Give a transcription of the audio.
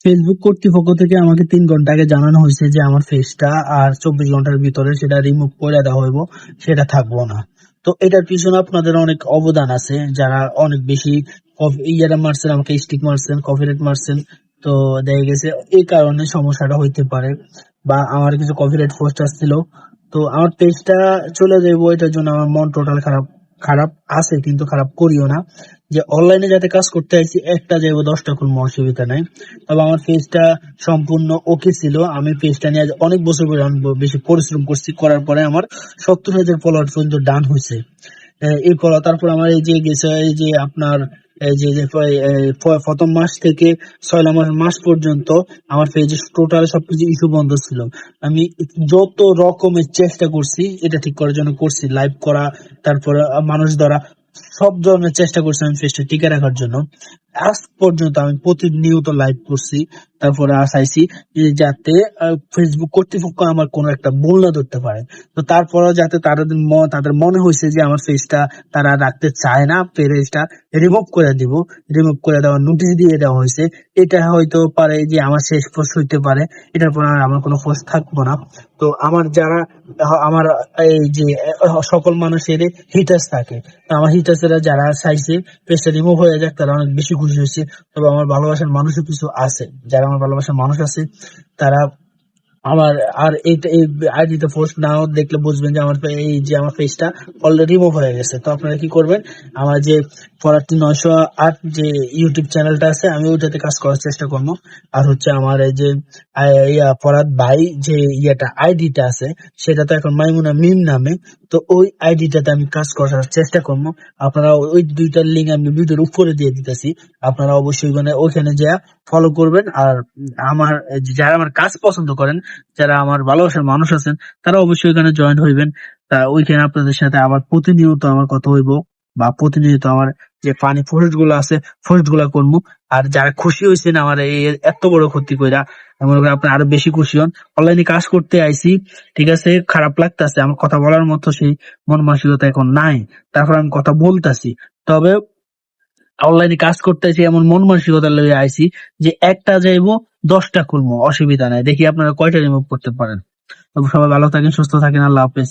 Facebook কর্তৃপক্ষ থেকে আমাকে 3 ঘন্টা আগে জানানো হয়েছে যে আমার ফেসটা আর 24 ঘন্টার ভিতরে সেটা রিমুভ করে দেওয়া হইব, সেটা থাকবো না। তো এটার পিছনে আপনাদের অনেক অবদান আছে, যারা অনেক বেশি ইয়ারা মারছেন, আমাকে স্টিক মারছেন, কপিরাইট মারছেন। তো দেখা গেছে এই কারণে সমস্যাটা হইতে পারে, বা আমার কিছু কপিরাইট পোস্ট আসছিল। তো আমার পেজটা চলে যাইবো, এটার জন্য আমার মন টোটাল খারাপ। খারাপ আছে কিন্তু খারাপ করিও না। যে অনলাইনে যাতে কাজ করতে আইছি, একটা যাইবো 10টা খুলবো, অসুবিধা নাই। তবে আমার পেজটা সম্পূর্ণ ওকে ছিল। আমি পেজটা নিয়ে অনেক বছর পরে আমি বেশি পরিশ্রম করছি, করার পরে আমার 70,000 ফলোয়ার পর্যন্ত ডান হয়েছে। এরপর তারপর আমার এই যে গেছে, এই যে আপনার এই যে যে প্রথম মাস থেকে 6 মাস পর্যন্ত আমার পেজে টোটাল সবকিছু ইস্যু বন্ধ ছিল। আমি যত রকমের চেষ্টা করছি এটা ঠিক করার জন্য, করছি লাইভ করা, তারপরে মানুষ ধরা, সব ধরনের চেষ্টা করছি আমি পেজটা টিকে রাখার জন্য। আজ পর্যন্ত আমি প্রতিনিয়ত লাইভ করছি, তারপরে চাইছি যে যাতে ফেসবুক কর্তৃপক্ষ আমার কোনো একটা ভুল না ধরতে পারে। তো তারপরেও যাতে তাদের মনে হয়েছে যে আমার ফেসটা তারা রাখতে চায় না, পেজটা রিমুভ করে দিব, রিমুভ করে দেওয়ার নোটিশ দিয়ে দেওয়া হয়েছে। এটা হয়তো পারে যে আমার শেষ পোস্ট হইতে পারে, এটার পর আর আমার কোনো পোস্ট থাকবো না। তো আমার যারা আমার এই যে সকল মানুষের হিটার্স থাকে, তো আমার হিটার্সেরা যারা চাইছে পেজটা রিমুভ হয়ে যাক, তারা অনেক বেশি খুশি হয়েছে। তবে আমার ভালোবাসার মানুষও কিছু আছে, যারা আমার ভালোবাসার মানুষ আছে, তারা আমার আর এইটা এই আইডিতে পোস্ট নাও দেখলে বুঝবেন যে আমার এই যে আমার পেজটা অলরেডি রিমুভ হয়ে গেছে। তো আপনারা কি করবেন, আমার যে ফরাতি 908 যে ইউটিউব চ্যানেলটা আছে, আমি ওইটাতে কাজ করার চেষ্টা করবো। আর হচ্ছে আমার এই যে ফরাত ভাই যে আইডিটা আছে, সেটা তো এখন মাইমুনা মিম নামে। তো ওই আইডিটাতে আমি কাজ করার চেষ্টা করবো। আপনারা ওই দুইটার লিঙ্ক আমি ভিডিওর উপরে দিয়ে দিতেছি, আপনারা অবশ্যই মানে ওইখানে যা ফলো করবেন। আর আমার যারা আমার কাজ পছন্দ করেন, যারা আমার ভালোবাসার মানুষ আছেন, তারা অবশ্যই এখানে জয়েন হইবেন। তা ওইখানে আপনাদের সাথে আবার প্রতিনিয়ত আমার কথা হইব, বা প্রতিনিয়ত আমার যে ফানি পোস্ট গুলো আছে পোস্ট গুলা করবো। আর যারা খুশি হয়েছেন আমার এই এত বড় ক্ষতি কইরা, মনে করেন আপনার আরো বেশি খুশি হন। অনলাইনে কাজ করতে আইছি, ঠিক আছে, খারাপ লাগতাছে, আমার কথা বলার মতো সেই মন মানসিকতা এখন নাই, তারপর আমি কথা বলতাছি। তবে অনলাইনে কাজ করতে আইছি এমন মন মানসিকতা লইয়া আইছি যে একটা যাইবো 10টা খুলবো, অসুবিধা নাই। দেখি আপনারা কয়টা রিমুভ করতে পারেন। তবে সবাই ভালো থাকেন, সুস্থ থাকেন, আল্লাহ হাফেজ।